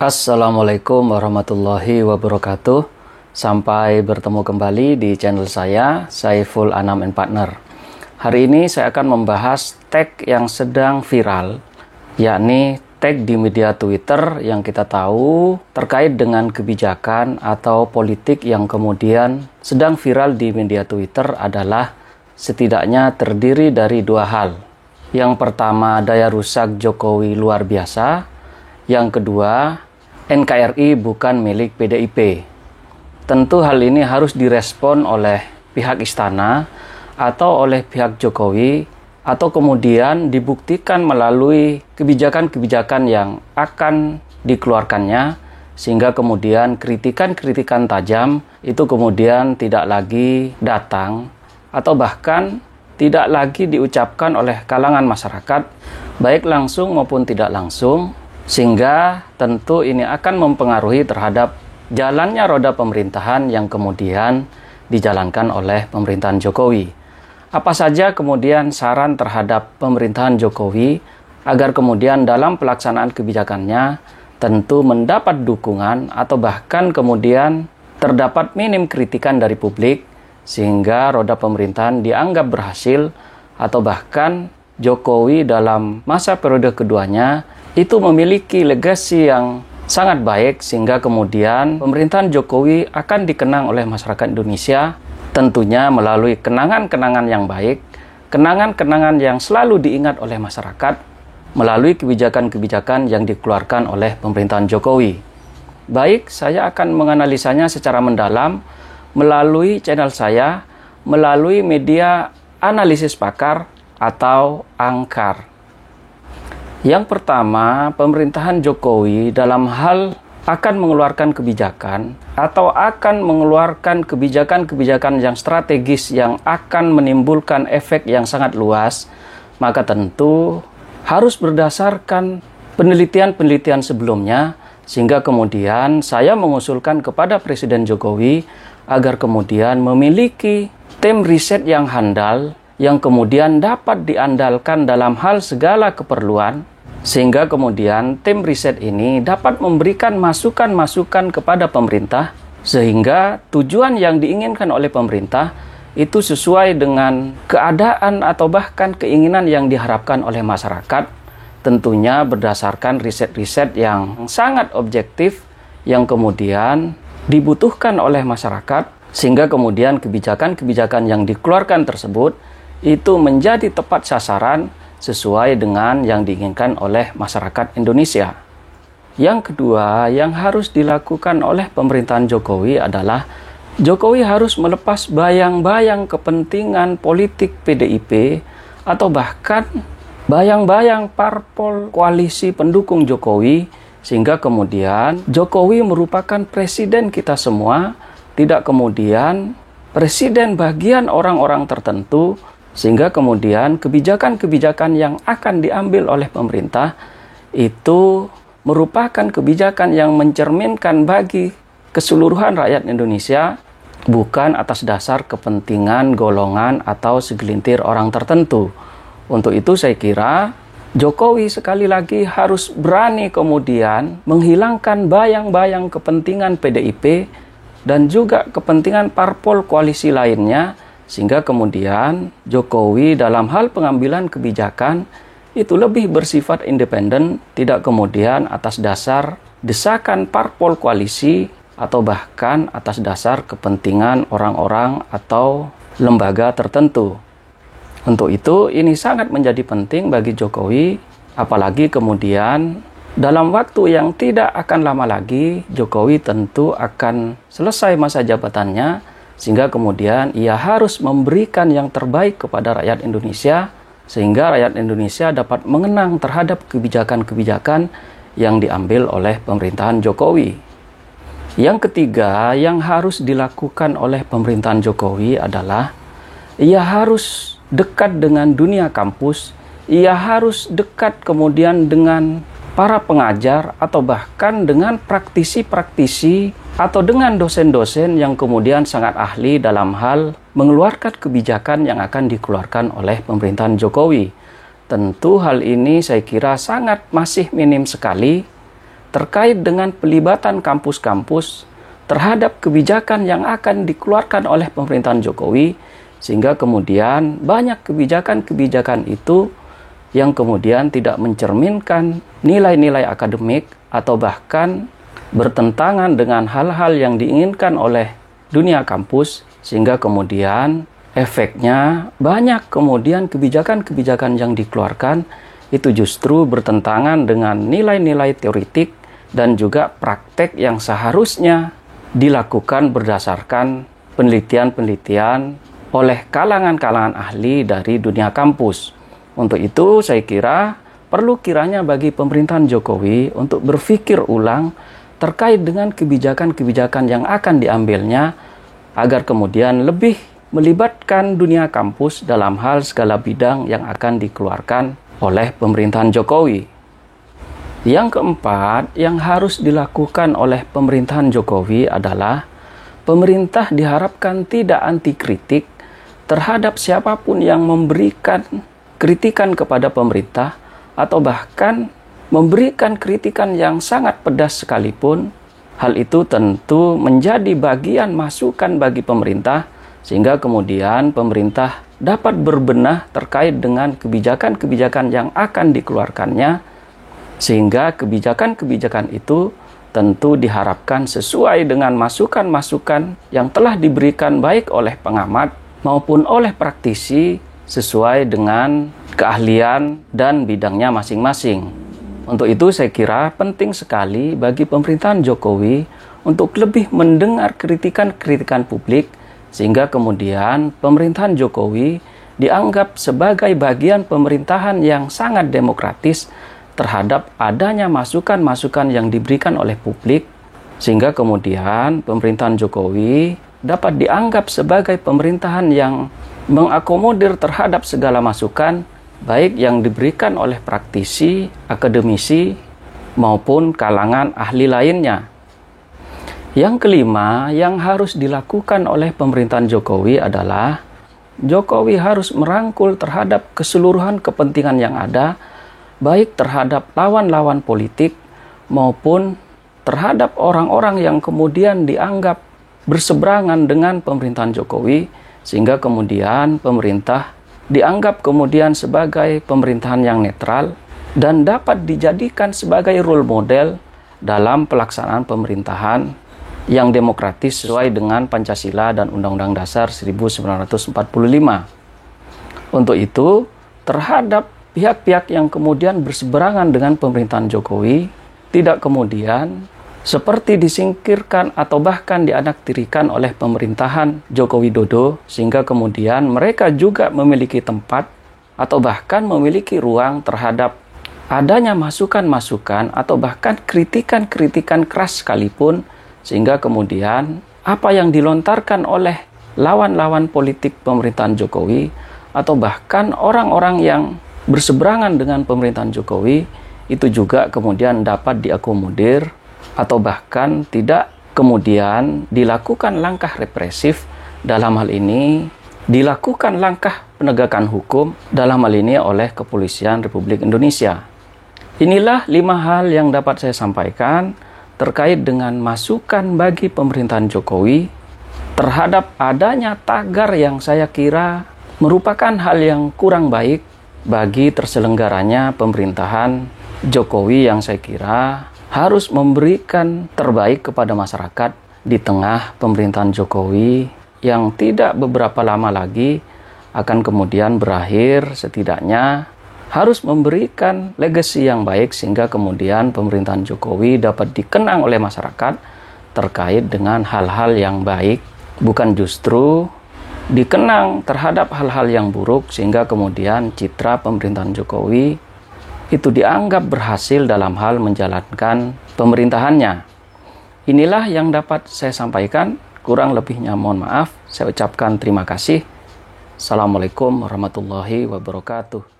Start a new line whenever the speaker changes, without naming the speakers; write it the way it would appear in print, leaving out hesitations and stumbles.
Assalamualaikum warahmatullahi wabarakatuh. Sampai bertemu kembali di channel saya, Saiful Anam and Partner. Hari ini saya akan membahas tag yang sedang viral, yakni tag di media Twitter yang kita tahu terkait dengan kebijakan atau politik yang kemudian sedang viral di media Twitter adalah setidaknya terdiri dari dua hal. Yang pertama, daya rusak Jokowi luar biasa. Yang kedua, NKRI bukan milik PDIP. Tentu hal ini harus direspon oleh pihak istana atau oleh pihak Jokowi, atau kemudian dibuktikan melalui kebijakan-kebijakan yang akan dikeluarkannya, sehingga kemudian kritikan-kritikan tajam itu kemudian tidak lagi datang atau bahkan tidak lagi diucapkan oleh kalangan masyarakat, baik langsung maupun tidak langsung, sehingga tentu ini akan mempengaruhi terhadap jalannya roda pemerintahan yang kemudian dijalankan oleh pemerintahan Jokowi. Apa saja kemudian saran terhadap pemerintahan Jokowi agar kemudian dalam pelaksanaan kebijakannya tentu mendapat dukungan atau bahkan kemudian terdapat minim kritikan dari publik sehingga roda pemerintahan dianggap berhasil, atau bahkan Jokowi dalam masa periode keduanya itu memiliki legasi yang sangat baik sehingga kemudian pemerintahan Jokowi akan dikenang oleh masyarakat Indonesia tentunya melalui kenangan-kenangan yang baik, kenangan-kenangan yang selalu diingat oleh masyarakat melalui kebijakan-kebijakan yang dikeluarkan oleh pemerintahan Jokowi. Baik, saya akan menganalisanya secara mendalam melalui channel saya, melalui media analisis pakar atau ANKAR. Yang pertama, pemerintahan Jokowi dalam hal akan mengeluarkan kebijakan atau akan mengeluarkan kebijakan-kebijakan yang strategis yang akan menimbulkan efek yang sangat luas, maka tentu harus berdasarkan penelitian-penelitian sebelumnya, sehingga kemudian saya mengusulkan kepada Presiden Jokowi agar kemudian memiliki tim riset yang handal yang kemudian dapat diandalkan dalam hal segala keperluan, sehingga kemudian tim riset ini dapat memberikan masukan-masukan kepada pemerintah, sehingga tujuan yang diinginkan oleh pemerintah itu sesuai dengan keadaan atau bahkan keinginan yang diharapkan oleh masyarakat, tentunya berdasarkan riset-riset yang sangat objektif yang kemudian dibutuhkan oleh masyarakat, sehingga kemudian kebijakan-kebijakan yang dikeluarkan tersebut itu menjadi tepat sasaran sesuai dengan yang diinginkan oleh masyarakat Indonesia. Yang kedua yang harus dilakukan oleh pemerintahan Jokowi adalah Jokowi harus melepas bayang-bayang kepentingan politik PDIP atau bahkan bayang-bayang parpol koalisi pendukung Jokowi, sehingga kemudian Jokowi merupakan presiden kita semua, tidak kemudian presiden bagian orang-orang tertentu, sehingga kemudian kebijakan-kebijakan yang akan diambil oleh pemerintah itu merupakan kebijakan yang mencerminkan bagi keseluruhan rakyat Indonesia, bukan atas dasar kepentingan golongan atau segelintir orang tertentu. Untuk itu saya kira Jokowi sekali lagi harus berani kemudian menghilangkan bayang-bayang kepentingan PDIP dan juga kepentingan parpol koalisi lainnya, sehingga kemudian Jokowi dalam hal pengambilan kebijakan itu lebih bersifat independen, tidak kemudian atas dasar desakan parpol koalisi atau bahkan atas dasar kepentingan orang-orang atau lembaga tertentu. Untuk itu ini sangat menjadi penting bagi Jokowi, apalagi kemudian dalam waktu yang tidak akan lama lagi Jokowi tentu akan selesai masa jabatannya, sehingga kemudian ia harus memberikan yang terbaik kepada rakyat Indonesia, sehingga rakyat Indonesia dapat mengenang terhadap kebijakan-kebijakan yang diambil oleh pemerintahan Jokowi. Yang ketiga yang harus dilakukan oleh pemerintahan Jokowi adalah ia harus dekat dengan dunia kampus, ia harus dekat kemudian dengan para pengajar atau bahkan dengan praktisi-praktisi atau dengan dosen-dosen yang kemudian sangat ahli dalam hal mengeluarkan kebijakan yang akan dikeluarkan oleh pemerintahan Jokowi. Tentu hal ini saya kira sangat masih minim sekali terkait dengan pelibatan kampus-kampus terhadap kebijakan yang akan dikeluarkan oleh pemerintahan Jokowi, sehingga kemudian banyak kebijakan-kebijakan itu yang kemudian tidak mencerminkan nilai-nilai akademik atau bahkan bertentangan dengan hal-hal yang diinginkan oleh dunia kampus, sehingga kemudian efeknya banyak kemudian kebijakan-kebijakan yang dikeluarkan itu justru bertentangan dengan nilai-nilai teoritik dan juga praktek yang seharusnya dilakukan berdasarkan penelitian-penelitian oleh kalangan-kalangan ahli dari dunia kampus. Untuk itu saya kira perlu kiranya bagi pemerintahan Jokowi untuk berpikir ulang terkait dengan kebijakan-kebijakan yang akan diambilnya agar kemudian lebih melibatkan dunia kampus dalam hal segala bidang yang akan dikeluarkan oleh pemerintahan Jokowi. Yang keempat yang harus dilakukan oleh pemerintahan Jokowi adalah pemerintah diharapkan tidak anti kritik terhadap siapapun yang memberikan kritikan kepada pemerintah atau bahkan memberikan kritikan yang sangat pedas sekalipun. Hal itu tentu menjadi bagian masukan bagi pemerintah sehingga kemudian pemerintah dapat berbenah terkait dengan kebijakan-kebijakan yang akan dikeluarkannya, sehingga kebijakan-kebijakan itu tentu diharapkan sesuai dengan masukan-masukan yang telah diberikan baik oleh pengamat maupun oleh praktisi sesuai dengan keahlian dan bidangnya masing-masing. Untuk itu saya kira penting sekali bagi pemerintahan Jokowi untuk lebih mendengar kritikan-kritikan publik sehingga kemudian pemerintahan Jokowi dianggap sebagai bagian pemerintahan yang sangat demokratis terhadap adanya masukan-masukan yang diberikan oleh publik, sehingga kemudian pemerintahan Jokowi dapat dianggap sebagai pemerintahan yang mengakomodir terhadap segala masukan, baik yang diberikan oleh praktisi, akademisi, maupun kalangan ahli lainnya. Yang kelima yang harus dilakukan oleh pemerintahan Jokowi adalah Jokowi harus merangkul terhadap keseluruhan kepentingan yang ada, baik terhadap lawan-lawan politik maupun terhadap orang-orang yang kemudian dianggap berseberangan dengan pemerintahan Jokowi, sehingga kemudian pemerintah dianggap kemudian sebagai pemerintahan yang netral dan dapat dijadikan sebagai role model dalam pelaksanaan pemerintahan yang demokratis sesuai dengan Pancasila dan Undang-Undang Dasar 1945. Untuk itu, terhadap pihak-pihak yang kemudian berseberangan dengan pemerintahan Jokowi tidak kemudian seperti disingkirkan atau bahkan dianaktirikan oleh pemerintahan Joko Widodo, sehingga kemudian mereka juga memiliki tempat atau bahkan memiliki ruang terhadap adanya masukan-masukan atau bahkan kritikan-kritikan keras sekalipun, sehingga kemudian apa yang dilontarkan oleh lawan-lawan politik pemerintahan Jokowi atau bahkan orang-orang yang berseberangan dengan pemerintahan Jokowi itu juga kemudian dapat diakomodir atau bahkan tidak kemudian dilakukan langkah represif, dalam hal ini dilakukan langkah penegakan hukum dalam hal ini oleh Kepolisian Republik Indonesia. Inilah 5 hal yang dapat saya sampaikan terkait dengan masukan bagi pemerintahan Jokowi terhadap adanya tagar yang saya kira merupakan hal yang kurang baik bagi terselenggaranya pemerintahan Jokowi yang saya kira harus memberikan terbaik kepada masyarakat di tengah pemerintahan Jokowi yang tidak beberapa lama lagi akan kemudian berakhir, setidaknya harus memberikan legasi yang baik sehingga kemudian pemerintahan Jokowi dapat dikenang oleh masyarakat terkait dengan hal-hal yang baik, bukan justru dikenang terhadap hal-hal yang buruk sehingga kemudian citra pemerintahan Jokowi itu dianggap berhasil dalam hal menjalankan pemerintahannya. Inilah yang dapat saya sampaikan, kurang lebihnya mohon maaf. Saya ucapkan terima kasih. Assalamualaikum warahmatullahi wabarakatuh.